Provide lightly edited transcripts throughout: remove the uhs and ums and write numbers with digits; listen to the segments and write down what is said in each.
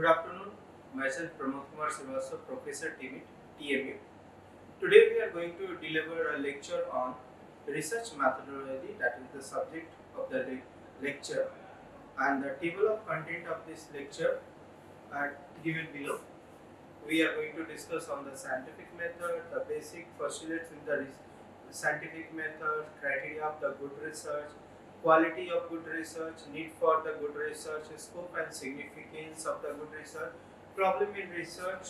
Good afternoon. Myself Pramod Kumar Srivastava, Professor TMU. Today we are going to deliver a lecture on research methodology, that is the subject of the lecture, and the table of content of this lecture are given below. We are going to discuss on the scientific method, the basic postulates in the scientific method, criteria of the good research, quality of good research, need for the good research, scope and significance of the good research, problem in research,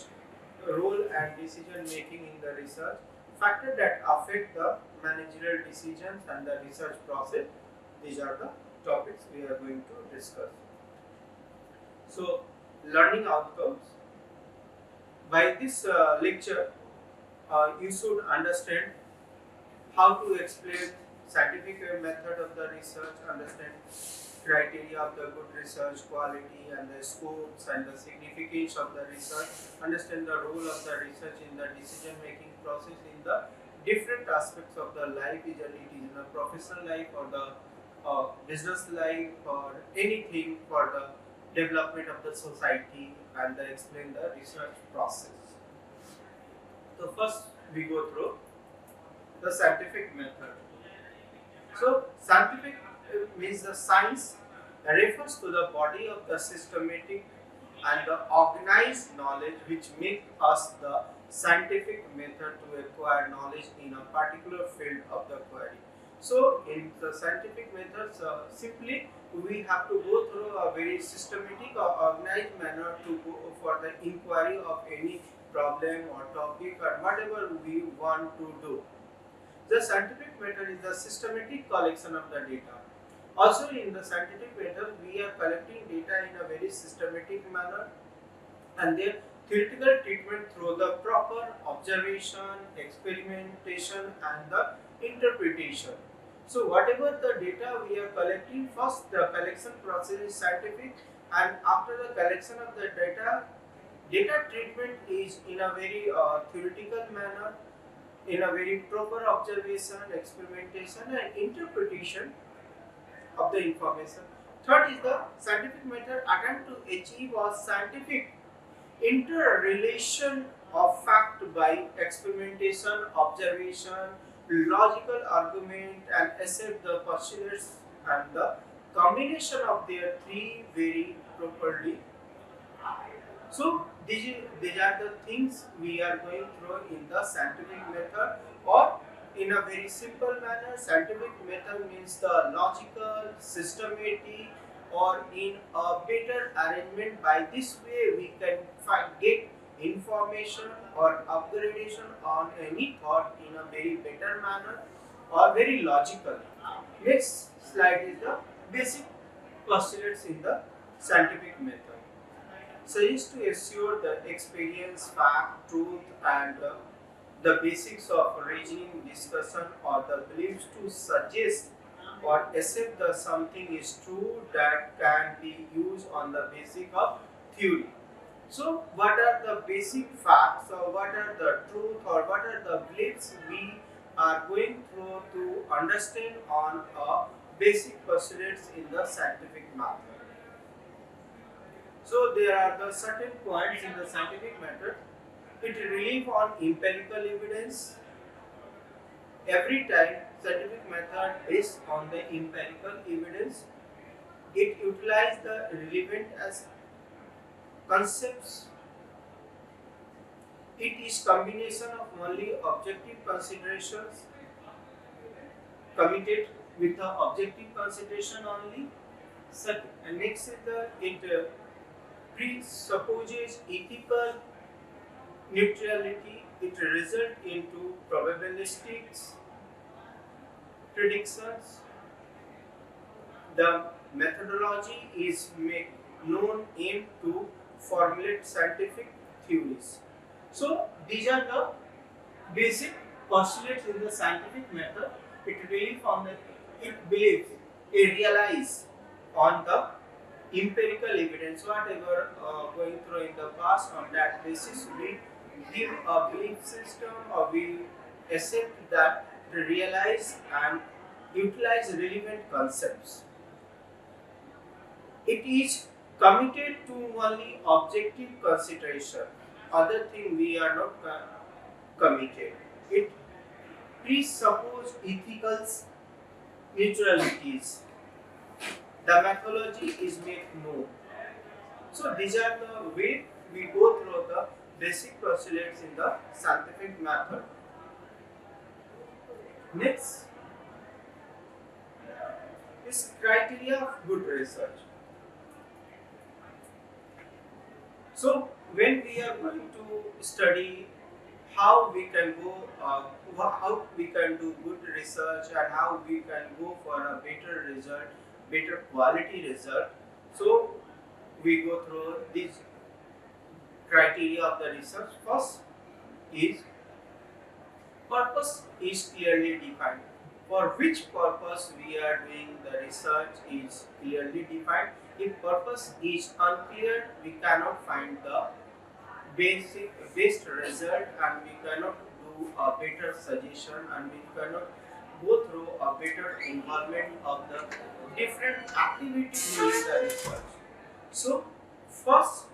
role and decision making in the research, factors that affect the managerial decisions and the research process. These are the topics we are going to discuss. So, learning outcomes. By this lecture, you should understand how to explain scientific method of the research, understand criteria of the good research, quality and the scopes and the significance of the research, understand the role of the research in the decision making process in the different aspects of the life, either it is in the professional life or the business life or anything for the development of the society, and then explain the research process. So first we go through the scientific method. So scientific means the science refers to the body of the systematic and the organized knowledge which make us the scientific method to acquire knowledge in a particular field of the query. So in the scientific methods, simply we have to go through a very systematic or organized manner to go for the inquiry of any problem or topic or whatever we want to do. The scientific method is the systematic collection of the data. Also in the scientific method, we are collecting data in a very systematic manner and their theoretical treatment through the proper observation, experimentation and the interpretation. So whatever the data we are collecting, first the collection process is scientific, and after the collection of the data treatment is in a very theoretical manner, in a very proper observation, experimentation and interpretation of the information. Third is the scientific method attempt to achieve a scientific interrelation of fact by experimentation, observation, logical argument and accept the postulates and the combination of their three very properly. So these are the things we are going through in the scientific method, or in a very simple manner, scientific method means the logical, systematic or in a better arrangement. By this way we can get information or upgradation on any thought in a very better manner or very logical. Next slide is the basic postulates in the scientific method. So is to assure the experience, fact, truth and the basics of reasoning, discussion or the beliefs to suggest or accept that something is true that can be used on the basis of theory. So what are the basic facts or what are the truth or what are the beliefs we are going through to understand on a basic postulates in the scientific method. So there are the certain points in the scientific method. It relies on empirical evidence. Every time scientific method based on the empirical evidence, it utilizes the relevant as concepts. It is combination of only objective considerations committed with the objective consideration only. Second, and next is the it presupposes ethical neutrality. It results into probabilistic predictions. The methodology is known aim to formulate scientific theories. So these are the basic postulates in the scientific method. It really it believes, it relies on the empirical evidence, whatever going through in the past. On that basis, we give a belief system or we accept that to realize and utilize relevant concepts. It is committed to only objective consideration. Other thing we are not committed. It presupposes ethical neutralities. The methodology is made known. So these are the way we go through the basic postulates in the scientific method. Next is criteria of good research. So when we are going to study how we can go, how we can do good research and how we can go for a better result, better quality result. So we go through these criteria of the research. First is purpose is clearly defined. For which purpose we are doing the research is clearly defined. If purpose is unclear, we cannot find the best result and we cannot do a better suggestion and we cannot go through a better involvement of the different activities during the research. So first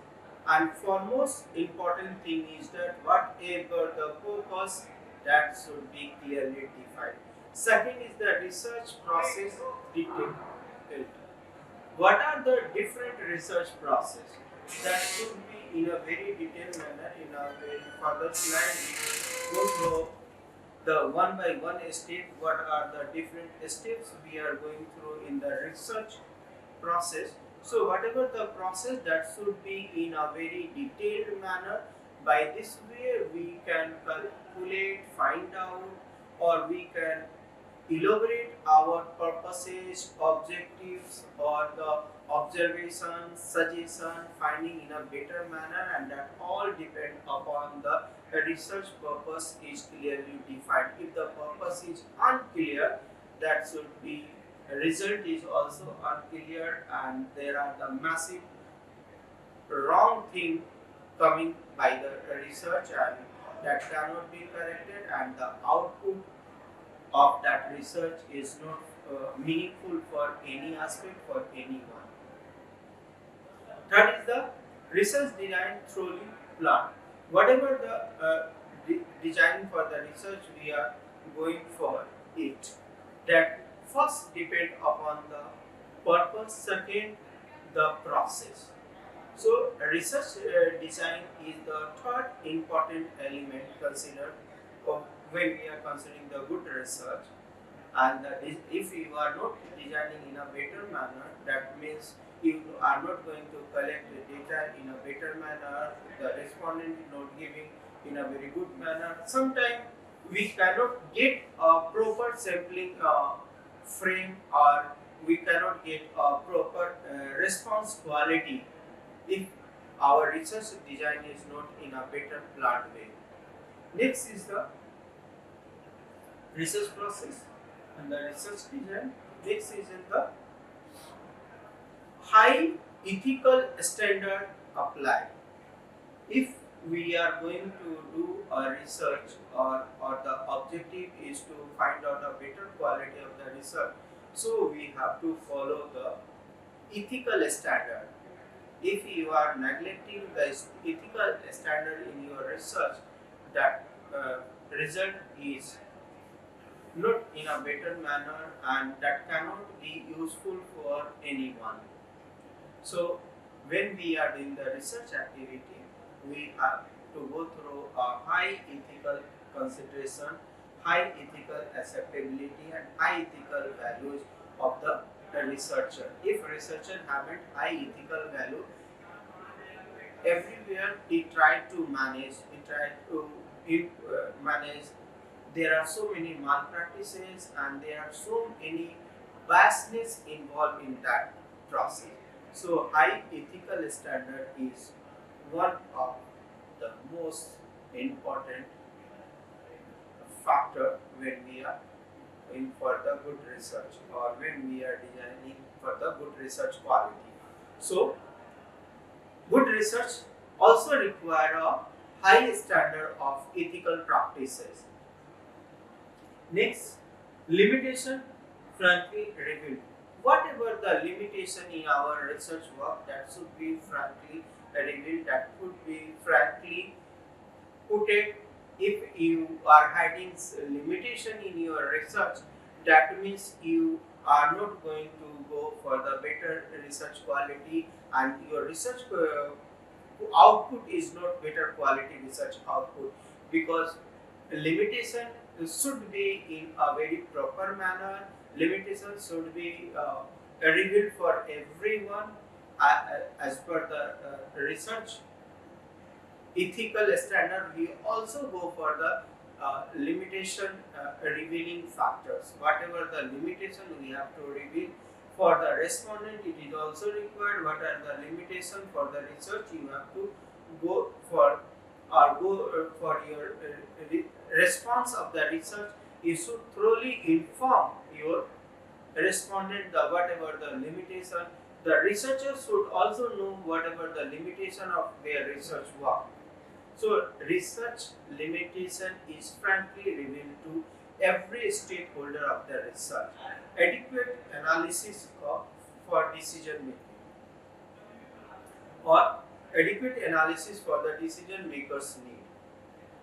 and foremost important thing is that whatever the purpose, that should be clearly defined. Second is the research process detailed. What are the different research process? That should be in a very detailed manner. In a very further slide, we go through the one by one step. What are the different steps we are going through in the research process? So whatever the process, that should be in a very detailed manner. By this way, we can calculate, find out, or we can elaborate our purposes, objectives, or the observation, suggestion, finding in a better manner, and that all depend upon the research purpose is clearly defined. If the purpose is unclear, that should be result is also unclear, and there are the massive wrong thing coming by the research, and that cannot be corrected, and the output of that research is not meaningful for any aspect for anyone. That is the research design thoroughly planned. Whatever the design for the research we are going for it, that first depend upon the purpose, second the process. So research design is the third important element considered when we are considering the good research. And if you are not designing in a better manner, that means you are not going to collect the data in a better manner, the respondent is not giving in a very good manner. Sometimes we cannot get a proper sampling frame, or we cannot get a proper response quality if our research design is not in a better planned way. Next is the research process and the research design. Next is in the high ethical standard applied. If we are going to do a research, or the objective is to find out a better quality of the research, so we have to follow the ethical standard. If you are neglecting the ethical standard in your research, that result is not in a better manner, and that cannot be useful for anyone. So when we are doing the research activity, we have to go through a high ethical consideration, high ethical acceptability, and high ethical values of the researcher. If researcher haven't high ethical value, everywhere he tried to manage, manage. There are so many malpractices and there are so many biasness involved in that process. So high ethical standard is one of the most important factor when we are in for the good research, or when we are designing for the good research quality. So good research also require a high standard of ethical practices. Next, limitation frankly revealed. whatever the limitation in our research work, that should be frankly revealed, that could be frankly put it. If you are hiding limitation in your research, that means you are not going to go for the better research quality, and your research output is not better quality research output, because limitation should be in a very proper manner. Limitation should be revealed for everyone as per the research ethical standard. We also go for the limitation revealing factors. Whatever the limitation we have to reveal for the respondent, it is also required. What are the limitation for the research, you have to go for, or go for your response of the research. You should thoroughly inform your respondent the whatever the limitation. The researchers should also know whatever the limitation of their research work. So research limitation is frankly revealed to every stakeholder of the research. Adequate analysis for decision making, or adequate analysis for the decision makers need.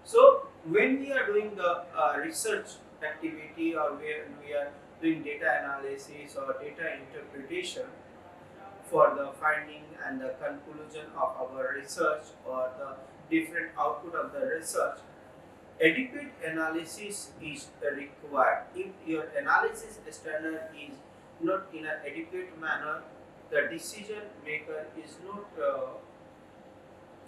So when we are doing the research activity, or when we are doing data analysis or data interpretation for the finding and the conclusion of our research, or the different output of the research, adequate analysis is required. If your analysis standard is not in an adequate manner, the decision maker is not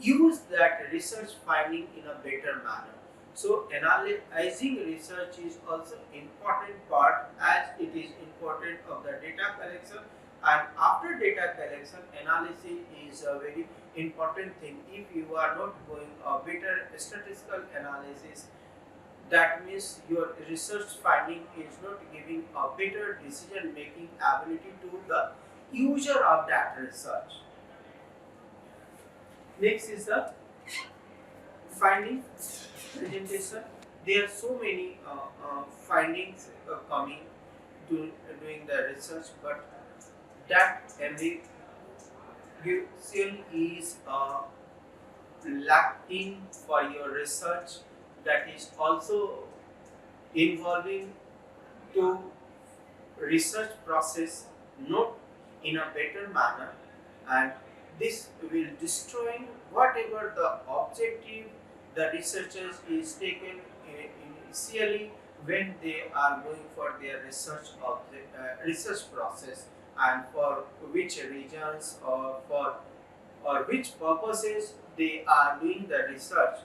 use that research finding in a better manner. So analyzing research is also important part, as it is important of the data collection. And after data collection, analysis is a very important thing. If you are not going a better statistical analysis, that means your research finding is not giving a better decision making ability to the user of that research. Next is the finding presentation. There are so many findings coming to doing the research, but that ambiguity is lacking for your research, that is also involving to research process not in a better manner, and this will destroy whatever the objective the researchers is taken initially when they are going for their research of the research process, and for which regions, or which purposes they are doing the research,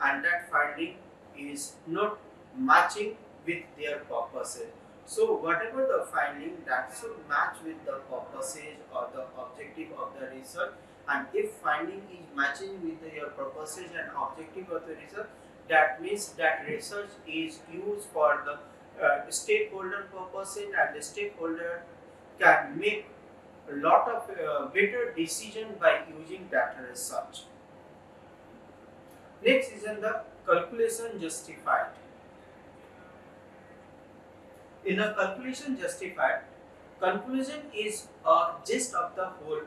and that finding is not matching with their purposes. So whatever the finding, that should match with the purposes or the objective of the research. And if finding is matching with your purposes and objective of the research, that means that research is used for the stakeholder purposes, and the stakeholder can make a lot of better decision by using that research. Next is in the calculation justified. In a calculation justified, conclusion is a gist of the whole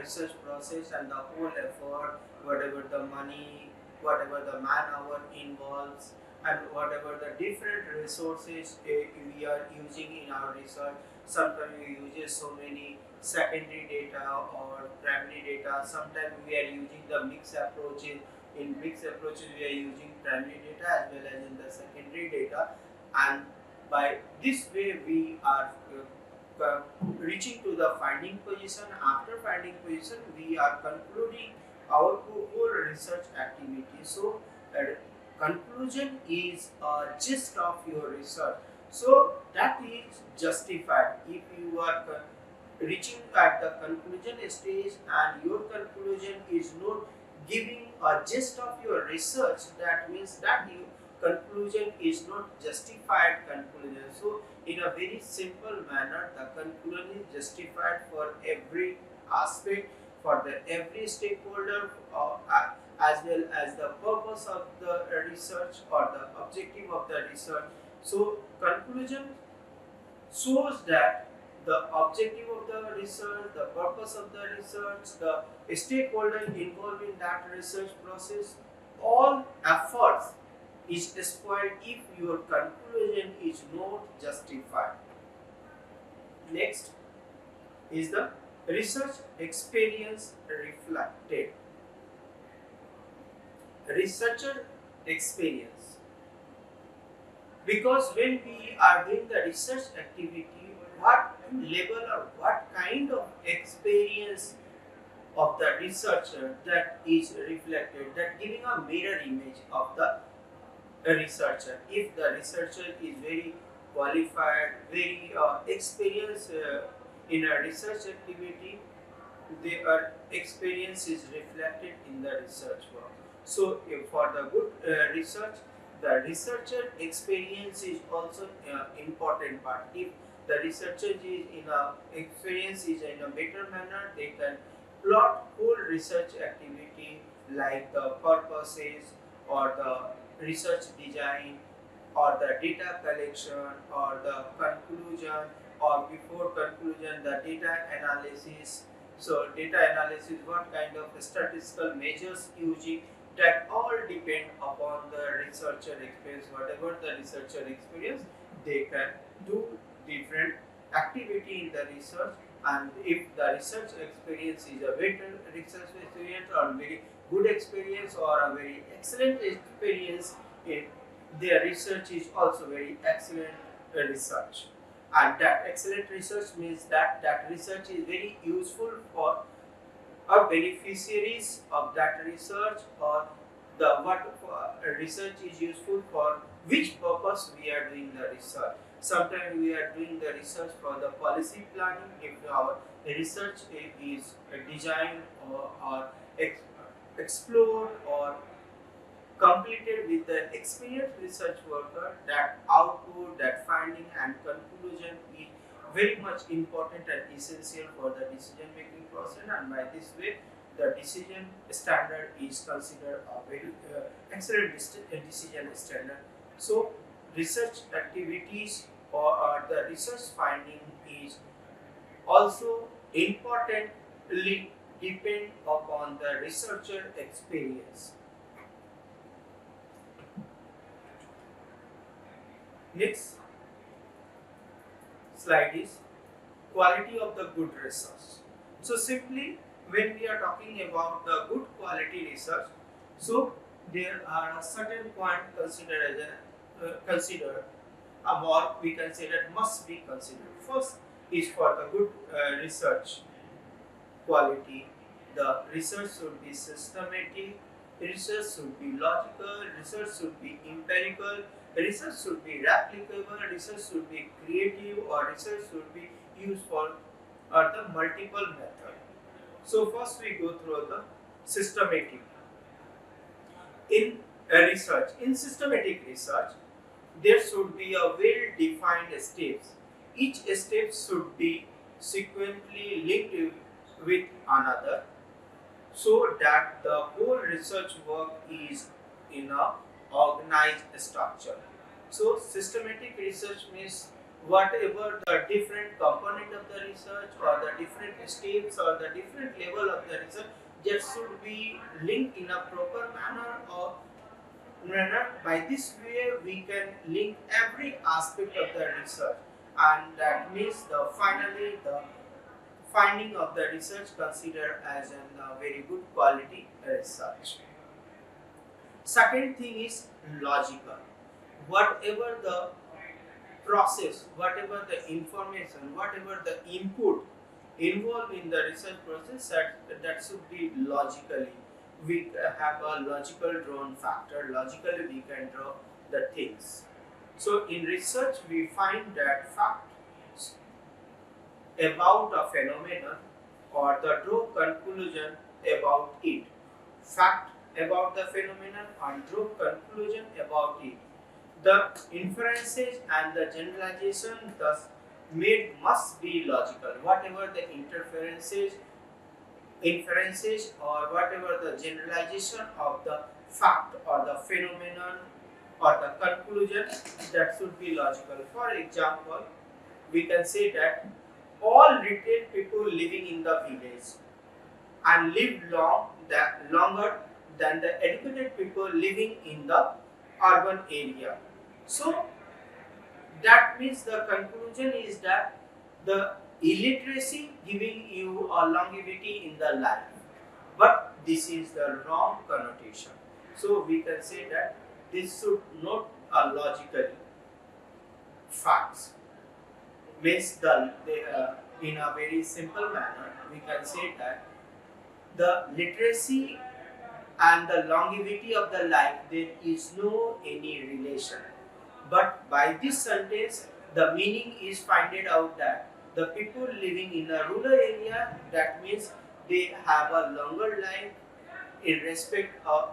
research process and the whole effort, whatever the money, whatever the man hour involves, and whatever the different resources we are using in our research. Sometimes we use so many secondary data or primary data. Sometimes we are using the mixed approaches. In mixed approaches, we are using primary data as well as in the secondary data, and by this way we are reaching to the finding position. After finding position, we are concluding our whole research activity. So conclusion is a gist of your research, so that is justified. If you are reaching at the conclusion stage and your conclusion is not giving a gist of your research, that means that your conclusion is not justified conclusion. So in a very simple manner, the conclusion is justified for every aspect, for the every stakeholder, as well as the purpose of the research or the objective of the research. So conclusion shows that the objective of the research, the purpose of the research, the stakeholder involved in that research process. All efforts is spoiled if your conclusion is not justified. Next is the research experience reflected. Researcher experience, because when we are doing the research activity, what level or what kind of experience of the researcher that is reflected, that giving a mirror image of the researcher. If the researcher is very qualified, very experienced in a research activity, their experience is reflected in the research work. So, for the good research, the researcher experience is also important part. If the researcher is in a experience is in a better manner, they can plot whole research activity like the purposes or the research design or the data collection or the conclusion, or before conclusion the data analysis. So data analysis, what kind of statistical measures using, that all depend upon the researcher experience. Whatever the researcher experience, they can do different activity in the research. And if the research experience is a better research experience or very good experience or a very excellent experience, in their research is also very excellent research. And that excellent research means that that research is very useful for a beneficiaries of that research, or the what research is useful for which purpose we are doing the research. Sometimes we are doing the research for the policy planning. If our research is designed or explored or completed with the experienced research worker, that output, that finding and conclusion is very much important and essential for the decision making process. And by this way, the decision standard is considered a very excellent decision standard. So, research activities or the research finding is also importantly depend upon the researcher experience. Next slide is quality of the good research. So simply, when we are talking about the good quality research, so there are a certain point considered as a more we can say that must be considered. First is for the good research quality, the research should be systematic, research should be logical, research should be empirical, research should be replicable, research should be creative, or research should be used for the multiple method. So first we go through the systematic. In research, in systematic research, there should be a well-defined steps. Each step should be sequentially linked with another, so that the whole research work is in a organized structure. So systematic research means whatever the different component of the research or the different steps or the different level of the research, that should be linked in a proper manner or manner. By this way, we can link every aspect of the research, and that means the finally the finding of the research considered as a very good quality research. Second thing is logical. Whatever the process, whatever the information, whatever the input involved in the research process, that should be logically. We have a logical drawn factor. Logically, we can draw the things. So, in research, we find that facts about a phenomenon or the draw conclusion about it. Fact about the phenomenon and draw conclusion about it. The inferences and the generalization thus made must be logical. Whatever the inferences or whatever the generalization of the fact or the phenomenon or the conclusion, that should be logical. For example, we can say that all retail people living in the village and live longer than the educated people living in the urban area. So that means the conclusion is that the illiteracy giving you a longevity in the life, but this is the wrong connotation. So we can say that this should not logical facts means in a very simple manner we can say that the literacy and the longevity of the life there is no any relation. But by this sentence, the meaning is finding out that the people living in a rural area, that means they have a longer life in respect of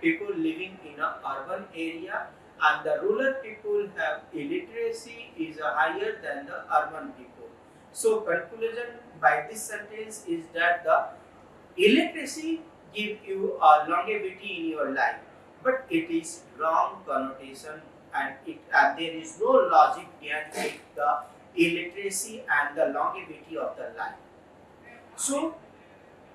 people living in a urban area, and the rural people have illiteracy is higher than the urban people. So conclusion by this sentence is that the illiteracy give you a longevity in your life, but it is wrong connotation, and there is no logic behind it, the illiteracy and the longevity of the life. So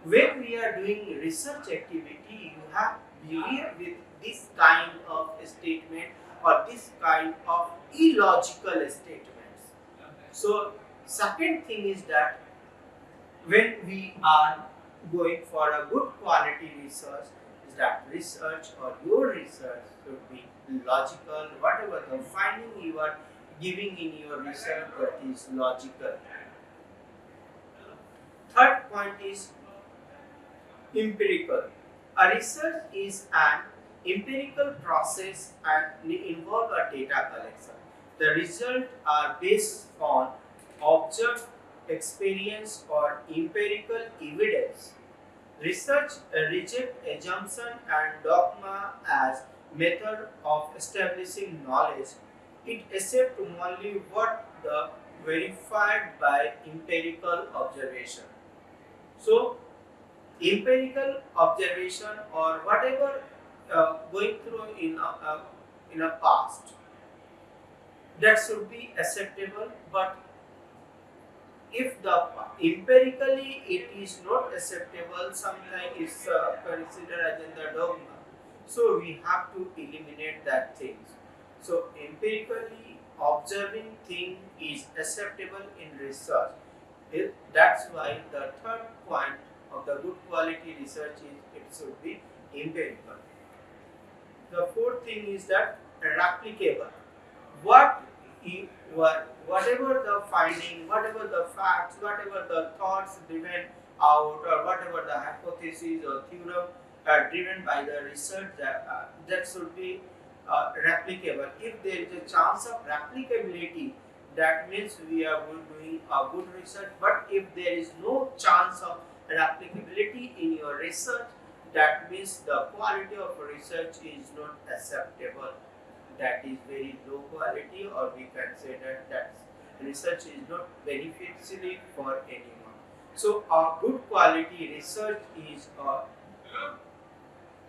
when we are doing research activity, you have beware with this kind of statement or this kind of illogical statements. So second thing is that when we are going for a good quality research, is that research or your research should be logical. Whatever the finding you are giving in your research, that is logical. Third point is empirical. A research is an empirical process and involve a data collection. The results are based on observed experience or empirical evidence. Research reject assumption and dogma as method of establishing knowledge. It accepts only what the verified by empirical observation. So empirical observation or whatever going through in a past, that should be acceptable, but if the empirically it is not acceptable, sometimes it's considered as in the dogma. So we have to eliminate that things. So empirically observing thing is acceptable in research. That's why the third point of the good quality research is it should be empirical. The fourth thing is that replicable. What whatever the finding, whatever the facts, whatever the thoughts driven out, or whatever the hypothesis or theorem driven by the research, that should be replicable. If there is a chance of replicability, that means we are doing a good research. But if there is no chance of replicability in your research, that means the quality of research is not acceptable. That is very low quality, or we can say that research is not beneficial for anyone. So a good quality research is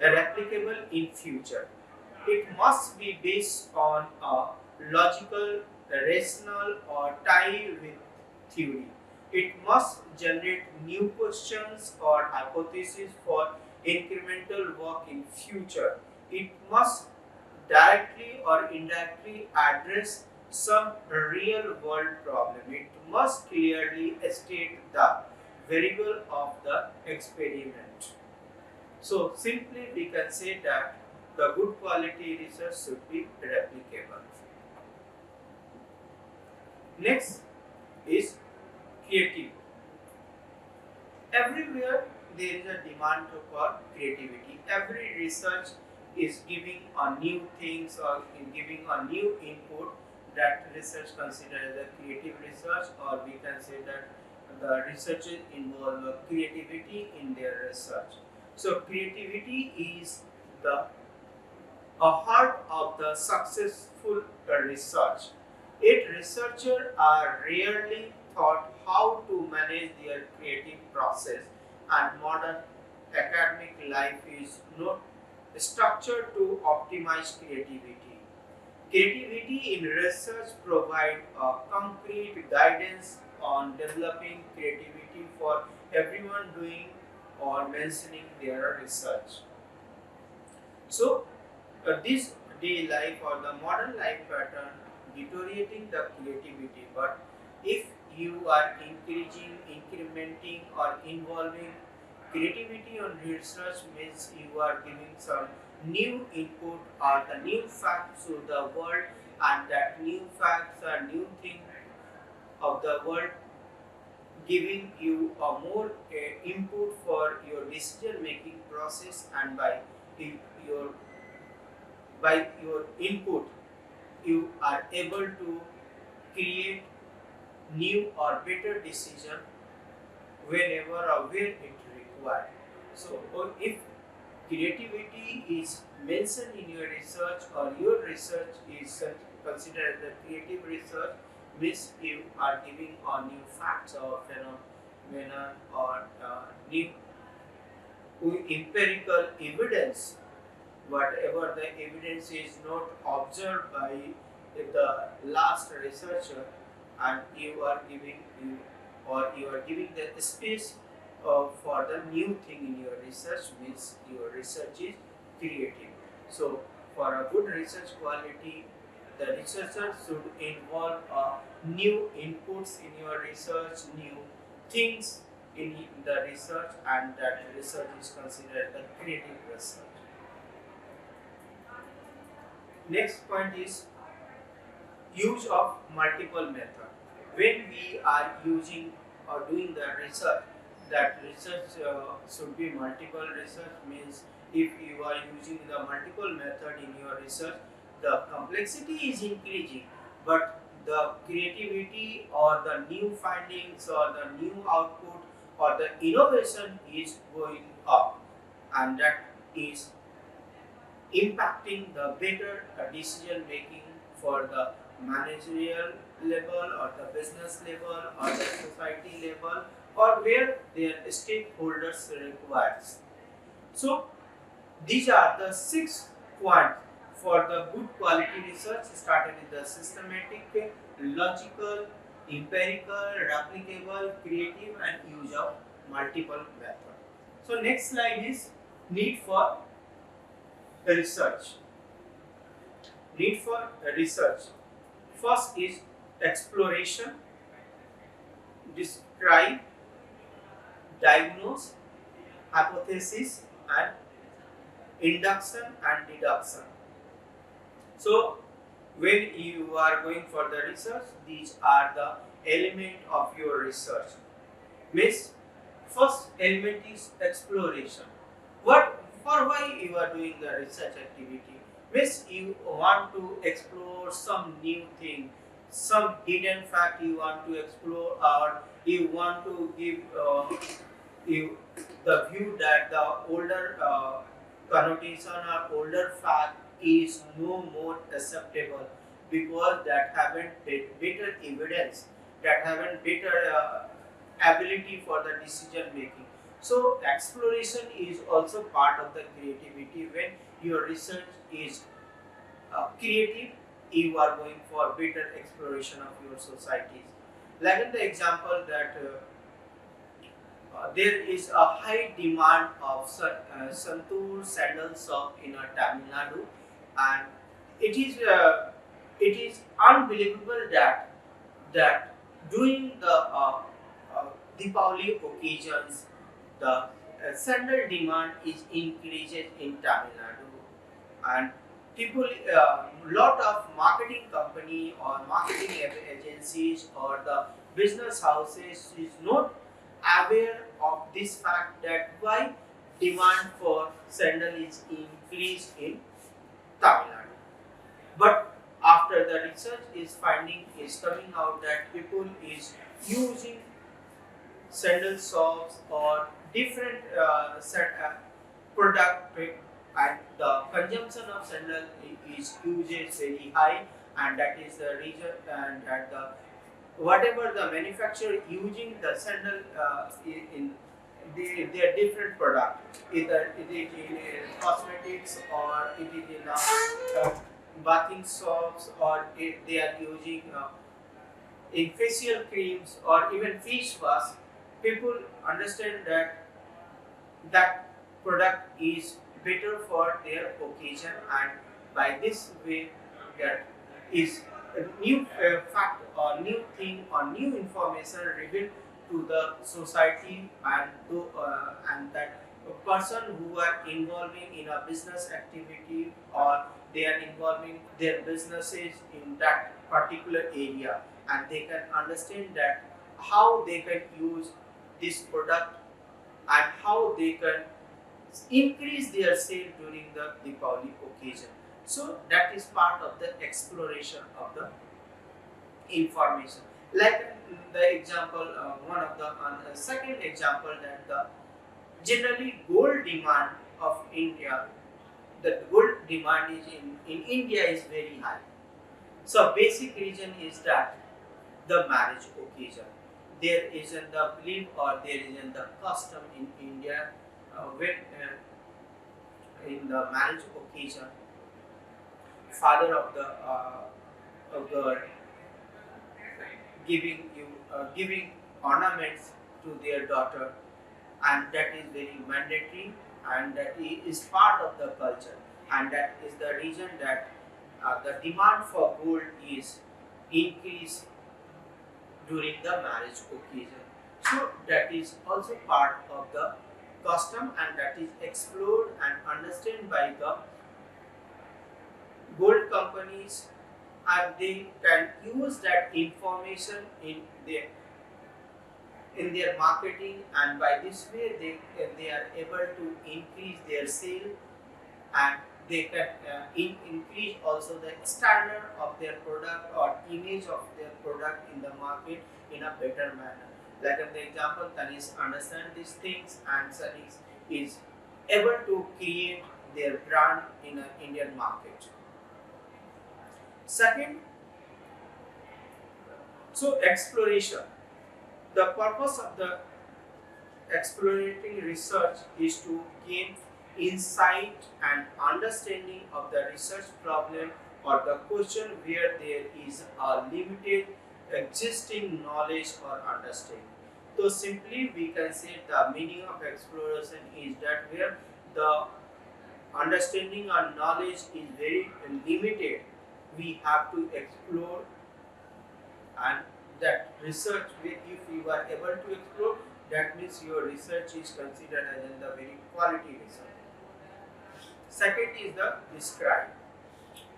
replicable in future. It must be based on a logical, rational, or tie with theory. It must generate new questions or hypotheses for incremental work in future. It must directly or indirectly address some real world problem. It must clearly state the variable of the experiment. So simply we can say that the good quality research should be replicable. Next is creative. Everywhere there is a demand for creativity. Every research is giving a new things or giving a new input, that research considered as a creative research, or we can say that the researchers involve creativity in their research. So creativity is the a heart of the successful research. Yet researchers are rarely taught how to manage their creative process, and modern academic life is not structured to optimize creativity. Creativity in research provides a concrete guidance on developing creativity for everyone doing or mentioning their research. So, this day life or the modern life pattern deteriorating the creativity, but if you are encouraging, incrementing, or involving creativity on research means you are giving some new input or the new facts to the world, and that new facts or new thing of the world giving you a more input for your decision making process, and your by your input you are able to create new or better decision whenever or where it required. So, if creativity is mentioned in your research or your research is considered as a creative research, means you are giving a new facts or phenomena or new empirical evidence. Whatever the evidence is not observed by the last researcher, and you are giving the space for the new thing in your research, means your research is creative. So for a good research quality, the researcher should involve new inputs in your research, new things in the research, and that research is considered a creative research. Next point is use of multiple method. When we are using or doing the research, that research should be multiple research, means if you are using the multiple method in your research, the complexity is increasing, but the creativity or the new findings or the new output or the innovation is going up, and that is impacting the better decision making for the managerial level or the business level or the society level or where their stakeholders requires. So these are the 6 points for the good quality research, started with the systematic, logical, empirical, replicable, creative, and use of multiple methods. So next slide is need for research. Need for research. First is exploration, describe, diagnose, hypothesis, and induction and deduction. So when you are going for the research, these are the element of your research. Means first element is exploration. What for why you are doing the research activity? Means you want to explore some new thing, some hidden fact you want to explore, or you want to give you the view that the older connotation or older fact is no more acceptable because that haven't better evidence, that haven't better ability for the decision making. So exploration is also part of the creativity. When your research is creative, you are going for better exploration of your societies. Like in the example that there is a high demand of Santur sandal shop in Tamil Nadu, and it is unbelievable that during the Deepavali occasions, the sandal demand is increases in Tamil Nadu, and people, lot of marketing company or marketing agencies or the business houses is not aware of this fact that why demand for sandal is increased in Tamil Nadu. But after the research is finding is coming out that people is using sandal shops or different product, and the consumption of sandal is usage very high, and that is the reason, and that the whatever the manufacturer using the sandal in their different product, either it is in cosmetics or it is in bathing soaps or they are using in facial creams or even face wash, people understand that that product is better for their occasion, and by this way that is a new fact or new thing or new information revealed to the society, and that a person who are involving in a business activity or they are involving their businesses in that particular area, and they can understand that how they can use this product and how they can increase their sale during the Deepavali occasion. So that is part of the exploration of the information. Like the example, one of the second example, that the generally gold demand of India, the gold demand is in India is very high. So basic reason is that the marriage occasion. There isn't the belief or there isn't the custom in India when in the marriage occasion, father of the girl giving ornaments to their daughter, and that is very mandatory, and that is part of the culture, and that is the reason that the demand for gold is increased during the marriage occasion. So that is also part of the custom, and that is explored and understood by the gold companies, and they can use that information in their marketing, and by this way they are able to increase their sale, and they can increase also the standard of their product or image of their product in the market in a better manner. Like in the example, Tanis understand these things, and Tanis is able to create their brand in an Indian market. Second, so exploration. The purpose of the explorating research is to gain insight and understanding of the research problem or the question where there is a limited existing knowledge or understanding. So simply we can say the meaning of exploration is that where the understanding or knowledge is very limited, we have to explore, and that research, if you are able to explore, that means your research is considered as in the very quality research. Second is the describe.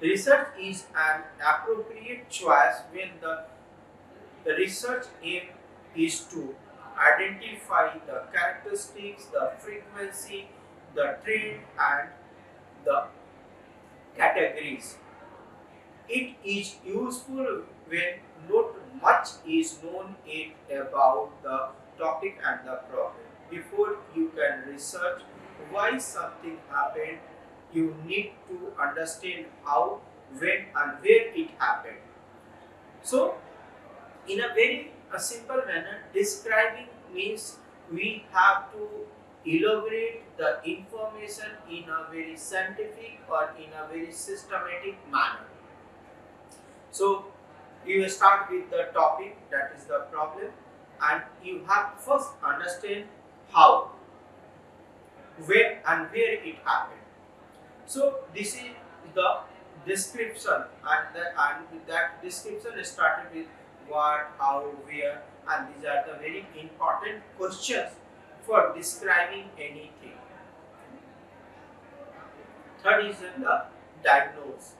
Research is an appropriate choice when the research aim is to identify the characteristics, the frequency, the trend, and the categories. It is useful when not much is known about the topic and the problem. Before you can research why something happened, you need to understand how, when, and where it happened. So, in a very simple manner, describing means we have to elaborate the information in a very scientific or in a very systematic manner. So you start with the topic, that is the problem, and you have first understand how, when, and where it happened. So this is the description, and that description started with what, how, where, and these are the very important questions for describing anything. Third is in the diagnose.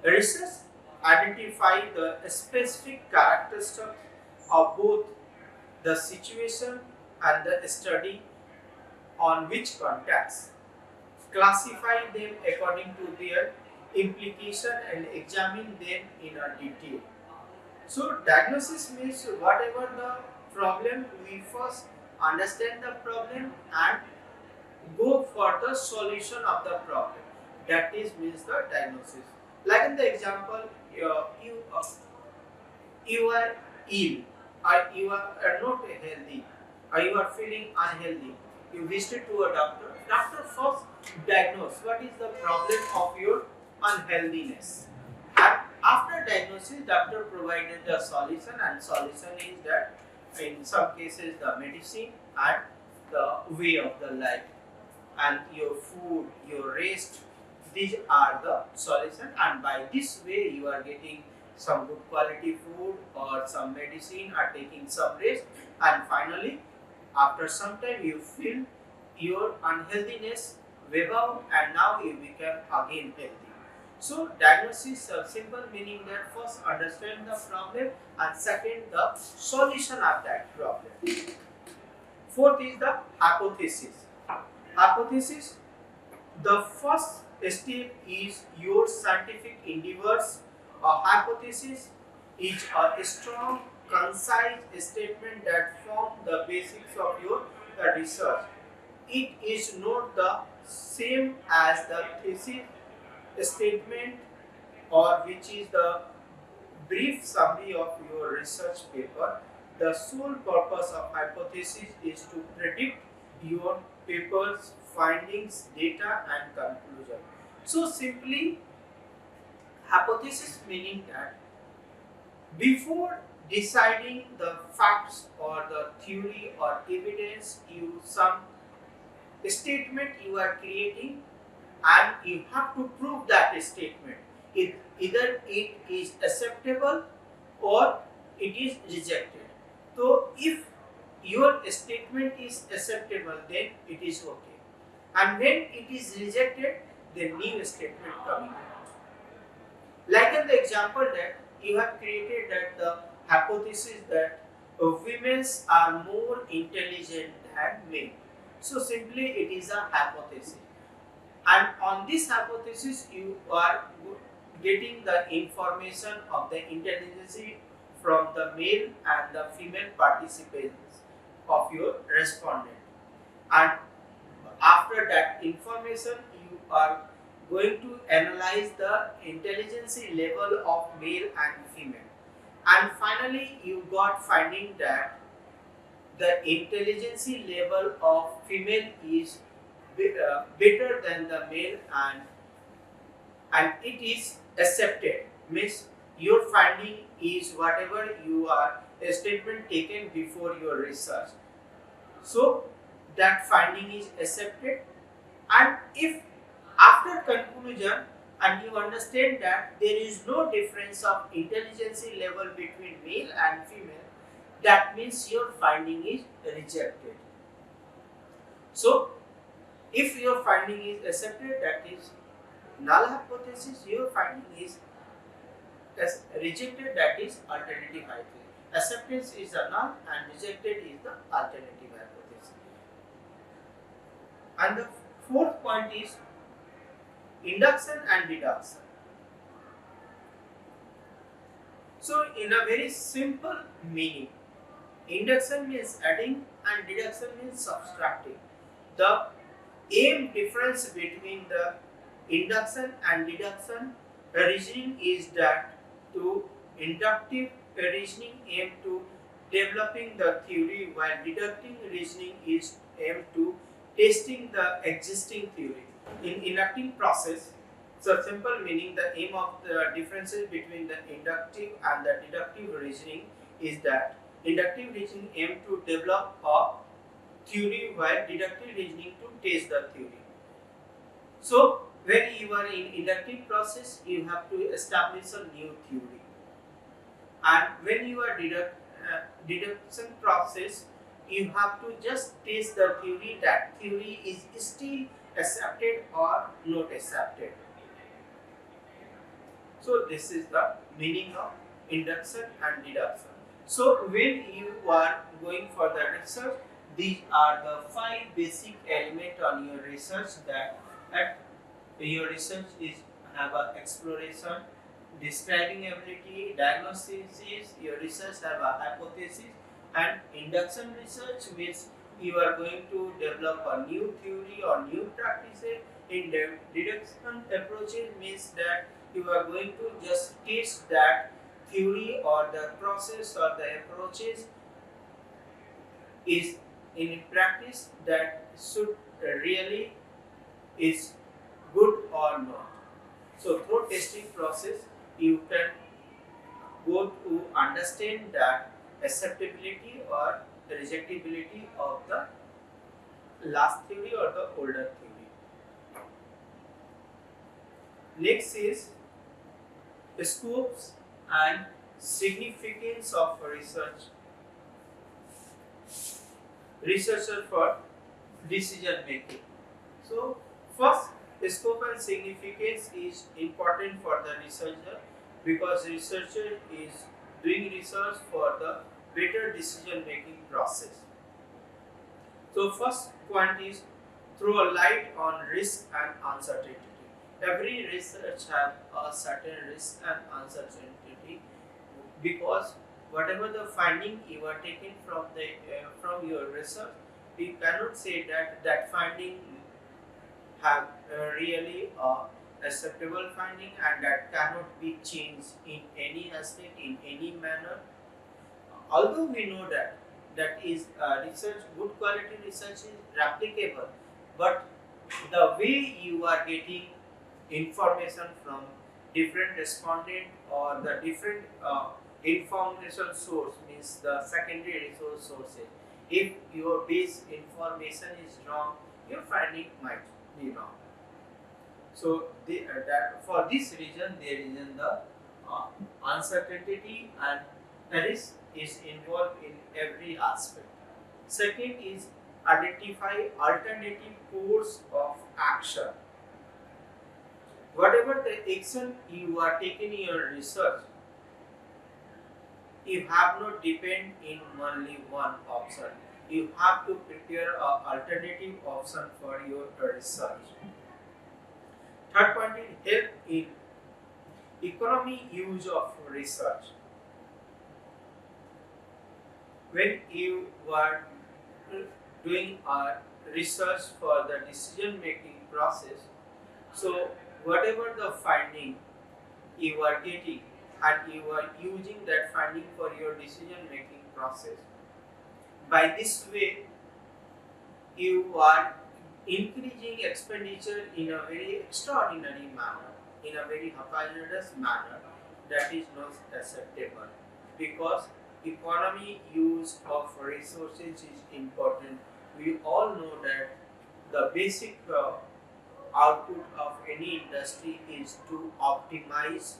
Research identify the specific characteristics of both the situation and the study on which context, classify them according to their implication and examine them in a detail. So diagnosis means whatever the problem, we first understand the problem and go for the solution of the problem. That is means the diagnosis. Like in the example, you are ill, or you are not healthy, or you are feeling unhealthy. You visit to a doctor. Doctor first diagnose what is the problem of your unhealthiness, and After diagnosis, doctor provided the solution, and solution is that in some cases the medicine and the way of the life and your food, your rest, these are the solution, and by this way you are getting some good quality food or some medicine or taking some rest, and finally after some time you feel your unhealthiness wave out and now you become again healthy. So diagnosis simple meaning that first understand the problem and second the solution of that problem. Fourth is the hypothesis. Hypothesis, the first step is your scientific endeavors. A hypothesis is a strong, concise statement that forms the basics of your research. It is not the same as the thesis statement, or which is the brief summary of your research paper. The sole purpose of hypothesis is to predict your paper's findings, data, and conclusion. So simply, hypothesis meaning that before deciding the facts or the theory or evidence, you some statement you are creating and you have to prove that statement. Either it is acceptable or it is rejected. So if your statement is acceptable, then it is okay. And when it is rejected, the new statement coming out. Like in the example that you have created that the hypothesis that women are more intelligent than men. So simply it is a hypothesis. And on this hypothesis you are getting the information of the intelligence from the male and the female participants of your respondent, and after that information you are going to analyze the intelligence level of male and female, and finally you got finding that the intelligence level of female is better than the male, and it is accepted, means your finding is whatever you are a statement taken before your research. So that finding is accepted, and if after conclusion and you understand that there is no difference of intelligence level between male and female, that means your finding is rejected. So if your finding is accepted, that is null hypothesis. Your finding is rejected, that is alternative hypothesis. Acceptance is a null and rejected is the alternative hypothesis. And the fourth point is induction and deduction. So in a very simple meaning, induction means adding and deduction means subtracting. The aim difference between the induction and deduction reasoning is that to inductive reasoning aim to developing the theory, while deductive reasoning is aim to testing the existing theory. In inductive process, so simple meaning the aim of the differences between the inductive and the deductive reasoning is that inductive reasoning aim to develop a theory while deductive reasoning to test the theory. So when you are in inductive process, you have to establish a new theory, and when you are deduction process, you have to just test the theory, that theory is still accepted or not accepted. So this is the meaning of induction and deduction. So when you are going for the research, these are the 5 basic elements on your research, that your research is have a exploration, describing ability, diagnosis, your research have a hypothesis, and induction research means you are going to develop a new theory or new practices. In deduction approaches means that you are going to just test that theory or the process or the approaches is in practice that should really is good or not. So through testing process you can go to understand that acceptability or rejectability of the last theory or the older theory. Next is scopes and significance of researcher for decision making. So first, scope and significance is important for the researcher because researcher is doing research for the better decision making process. So first point is throw a light on risk and uncertainty. Every research have a certain risk and uncertainty because whatever the finding you are taking from your research, we cannot say that that finding have really acceptable finding and that cannot be changed in any aspect in any manner. Although we know that research, good quality research is replicable, but the way you are getting information from different respondent or the different information source means the secondary resource sources. If your base information is wrong, your finding might be wrong. So that for this reason, there is the uncertainty and risk is involved in every aspect. Second is identify alternative course of action. Whatever the action you are taking in your research, you have not depend in only one option. You have to prepare an alternative option for your research. Third point is help in economy use of research. When you are doing a research for the decision making process, so whatever the finding you are getting and you are using that finding for your decision making process, by this way you are increasing expenditure in a very extraordinary manner, in a very hazardous manner that is not acceptable because economy use of resources is important. We all know that the basic output of any industry is to optimize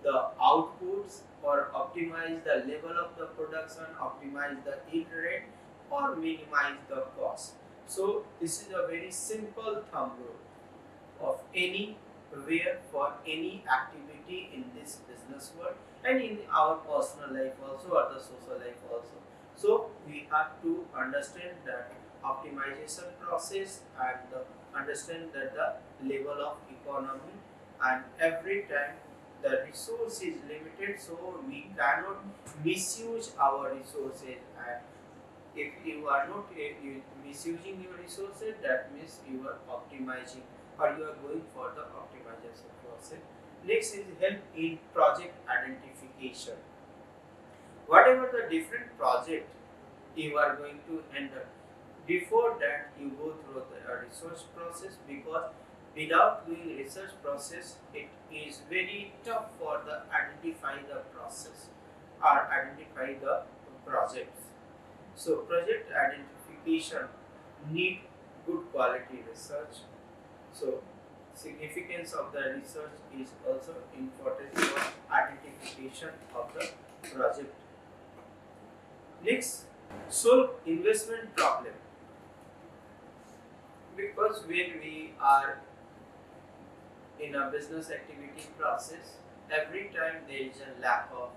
the outputs or optimize the level of the production, optimize the yield rate or minimize the cost. So this is a very simple thumb rule of any where for any activity in this business world and in our personal life also or the social life also. So we have to understand that optimization process and understand that the level of economy and every time the resource is limited, so we cannot misuse our resources. And if you are not misusing your resources, that means you are optimizing or you are going for the optimization process. Next is help in project identification. Whatever the different project you are going to handle, before that you go through the research process because without doing research process, it is very tough for the identify the process or identify the projects. So project identification need good quality research. So significance of the research is also important for identification of the project. Next, solve investment problem. Because when we are in a business activity process, every time there is a lack of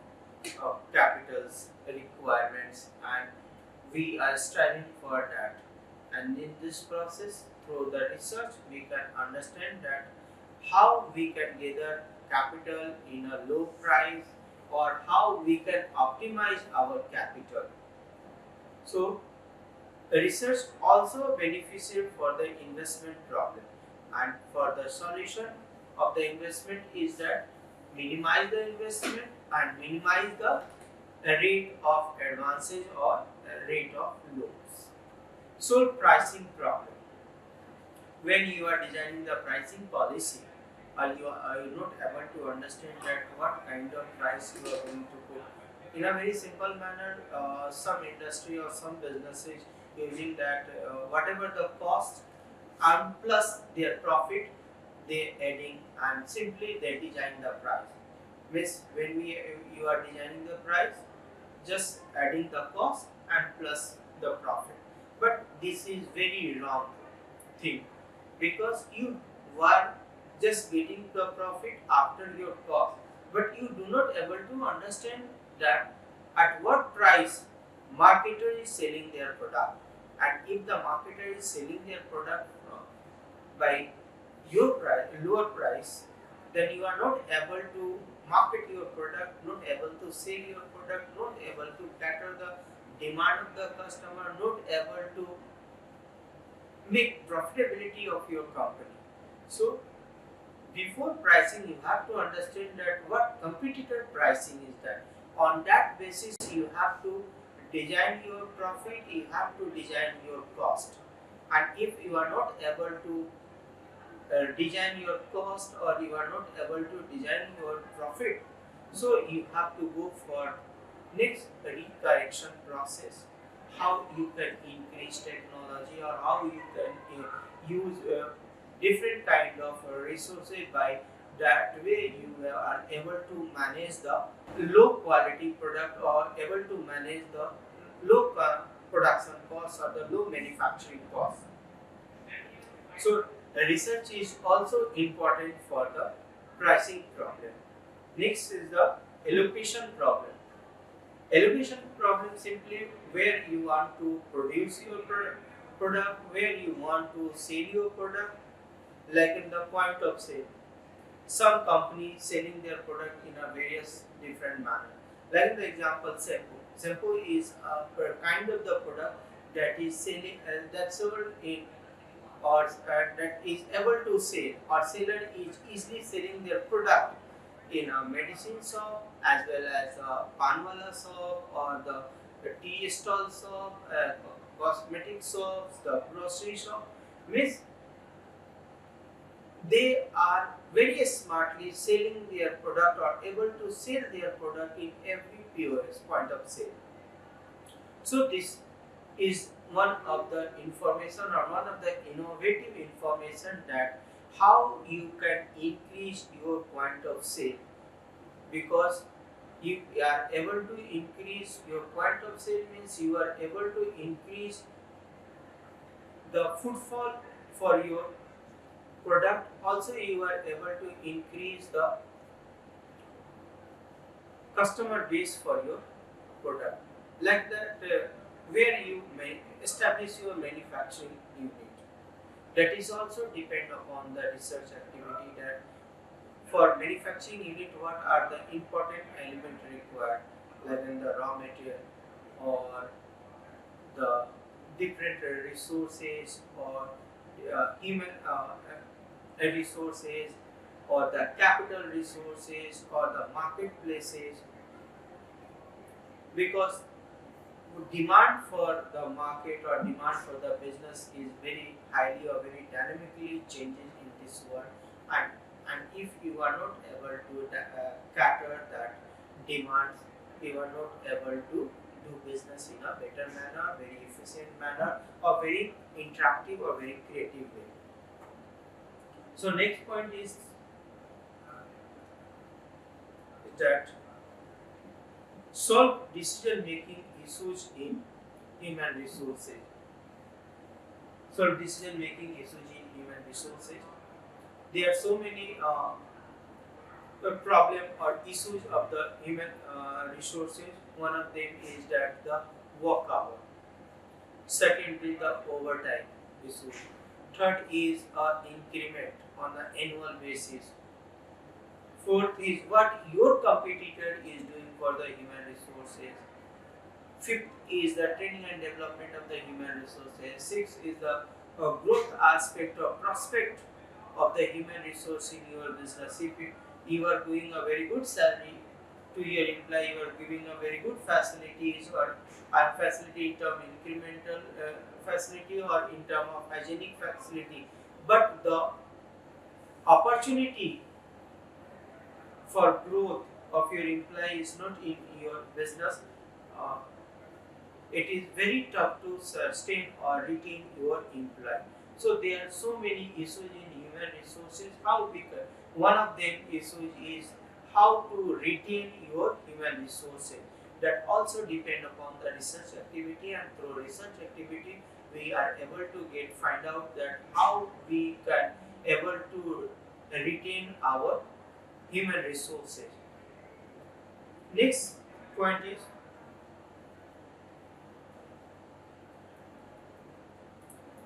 capitals requirements and we are striving for that. And in this process, through the research, we can understand that how we can gather capital in a low price or how we can optimize our capital. So research also beneficial for the investment problem and for the solution of the investment is that minimize the investment and minimize the rate of advances or rate of loans. Solve pricing problem. When you are designing the pricing policy, you not able to understand that what kind of price you are going to put. In a very simple manner, some industry or some businesses using that whatever the cost and plus their profit they adding and simply they design the price. Means when you are designing the price, just adding the cost and plus the profit. But this is very wrong thing because you were just getting the profit after your cost, but you do not able to understand that at what price marketer is selling their product, and if the marketer is selling their product by your price, lower price, then you are not able to market your product, not able to sell your product, not able to cater the demand of the customer, not able to make profitability of your company. So before pricing, you have to understand that what competitor pricing is that. On that basis, you have to design your profit, you have to design your cost. And if you are not able to design your cost or you are not able to design your profit, so you have to go for next recorrection process, how you can increase technology or how you can use different kind of resources. By that way you are able to manage the low quality product or able to manage the low production cost or the low manufacturing cost. So research is also important for the pricing problem. Next is the allocation problem. Allocation problem simply where you want to produce your product, where you want to sell your product, like in the point of sale. Some companies selling their product in a various different manner. Like in the example shampoo. Shampoo is a kind of the product that is selling that sold in or that is able to sell or seller is easily selling their product in a medicine shop as well as a panwala shop or the tea stall shop, cosmetic shops, the grocery shop. Means they are very smartly selling their product or able to sell their product in every POS point of sale. So this is one of the information or one of the innovative information that how you can increase your point of sale, because if you are able to increase your point of sale means you are able to increase the footfall for your product, also you are able to increase the customer base for your product. Like that where you may establish your manufacturing unit, that is also depend upon the research activity, that for manufacturing unit what are the important element required, like in the raw material or the different resources or human resources or the capital resources or the marketplaces, because demand for the market or demand for the business is very highly or very dynamically changing in this world, and if you are not able to cater that demands, you are not able to do business in a better manner, very efficient manner, or very interactive or very creative way. So next point is that solve decision making issues in human resources. Solve decision making issues in human resources. There are so many problem or issues of the human resources. One of them is that the work hour. Second is the overtime issue. Third is increment on an annual basis. Fourth is what your competitor is doing for the human resources. Fifth is the training and development of the human resources. Sixth is the growth aspect or prospect of the human resource in your business. If you are giving a very good salary to your employee, you are giving a very good facilities or facility in term incremental facility or in term of hygienic facility, but the opportunity for growth of your employee is not in your business, uh, it is very tough to sustain or retain your employee. So there are so many issues in human resources. How we can, one of them issues is how to retain your human resources. That also depend upon the research activity, and through research activity we are able to find out that how we can able to retain our human resources. Next point is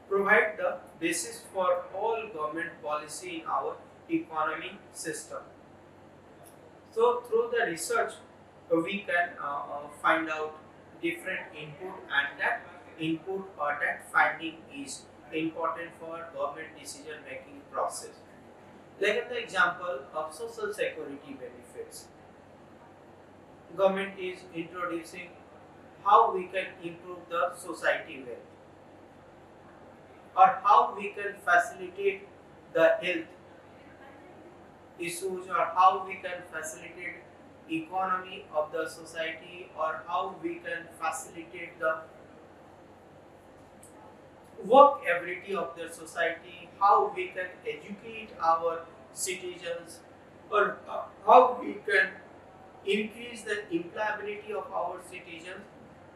provide the basis for all government policy in our economic system. So through the research, we can find out different input, and that input or that finding is important for government decision making process. Like an example of social security benefits, government is introducing how we can improve the society wealth, or how we can facilitate the health issues, or how we can facilitate economy of the society, or how we can facilitate the work ability of the society, how we can educate our citizens, or how we can increase the employability of our citizens.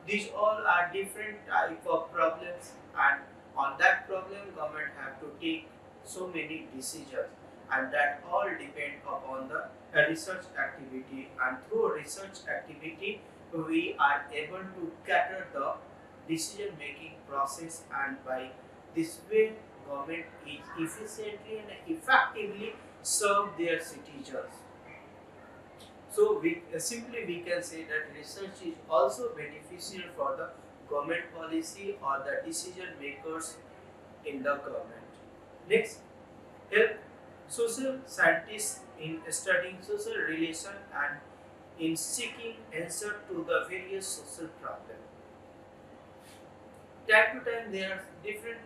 These all are different type of problems, and on that problem government have to take so many decisions, and that all depend upon the research activity, and through research activity we are able to cater the decision making process, and by this way government is efficiently and effectively serve their citizens. So simply we can say that research is also beneficial for the government policy or the decision makers in the government. Next, help social scientists in studying social relation and in seeking answer to the various social problems. Time to time there are different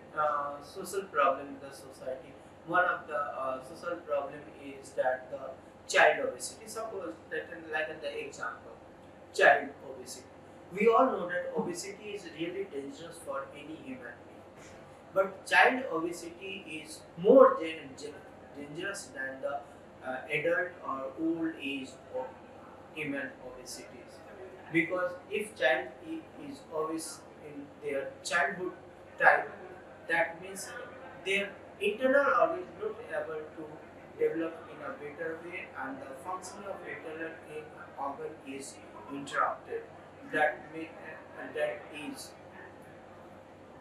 social problems in the society. One of the social problem is that the child obesity. Suppose that like in the example, child obesity. We all know that obesity is really dangerous for any human being. But child obesity is more dangerous than the adult or old age of human obesities. Because if child is obese in their childhood time, that means their internal organ is not able to develop in a better way, and the functioning of internal organ is interrupted. That is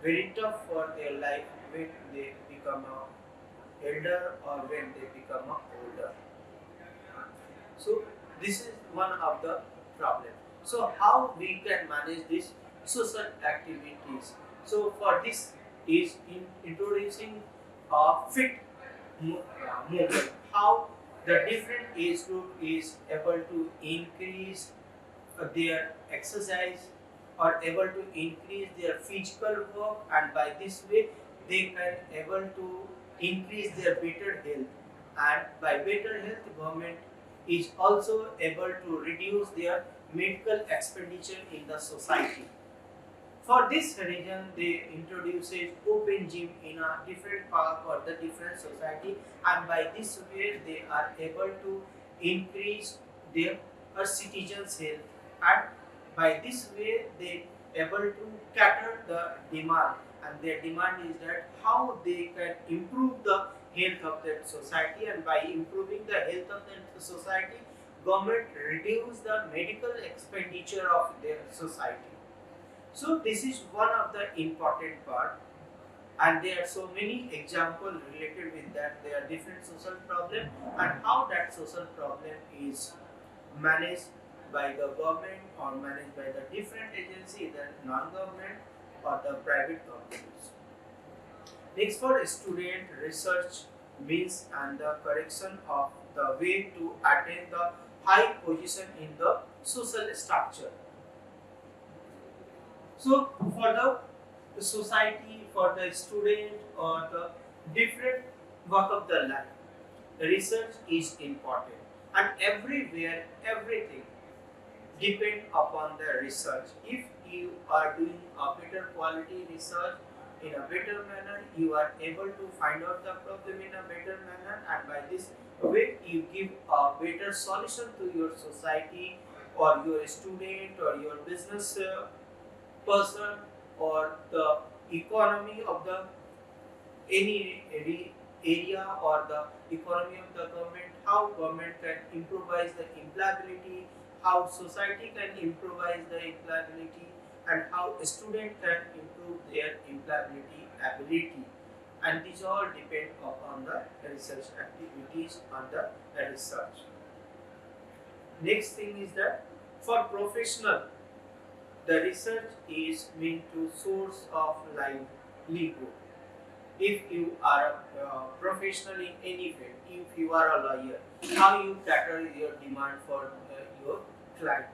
very tough for their life when they become a elder or when they become a older. So this is one of the problem. So how we can manage this social activities? So for this is in introducing a fit movement. How the different age group is able to increase their exercise, or able to increase their physical work, and by this way they can able to increase their better health, and by better health government is also able to reduce their medical expenditure in the society. For this reason, they introduces open gym in a different park or the different society, and by this way they are able to increase their citizens' health, and by this way they able to cater the demand, and their demand is that how they can improve the health of that society, and by improving the health of that society, government reduce the medical expenditure of their society. So this is one of the important part, and there are so many examples related with that. There are different social problem, and how that social problem is managed by the government or managed by the different agency, either non-government or the private companies. Next, for student research means and the correction of the way to attain the high position in the social structure. So for the society, for the student or the different work of the life, research is important. and everywhere, everything depend upon the research. If you are doing a better quality research in a better manner, you are able to find out the problem in a better manner, and by this way you give a better solution to your society or your student or your business person or the economy of the any area or the economy of the government, how government can improvise the employability, how society can improvise the employability, and how a student can improve their employability ability, and these all depend upon the research activities on the research. Next thing is that for professional, the research is meant to source of livelihood. If you are a professional in any field, if you are a lawyer, how you cater your demand for your client.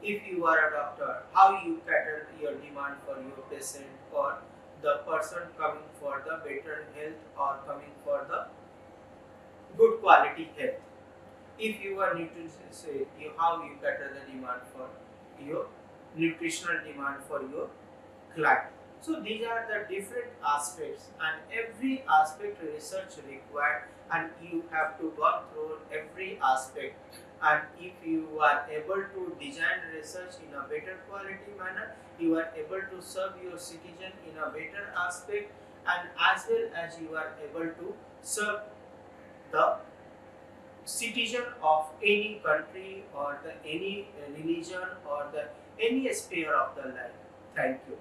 If you are a doctor, how you cater your demand for your patient or the person coming for the better health or coming for the good quality health. If you are nutritionist, how you cater the demand for your nutritional demand for your client. So these are the different aspects, and every aspect research required, and you have to go through every aspect. And if you are able to design research in a better quality manner, you are able to serve your citizen in a better aspect, and as well as you are able to serve the citizen of any country or the any religion or the any sphere of the life. Thank you.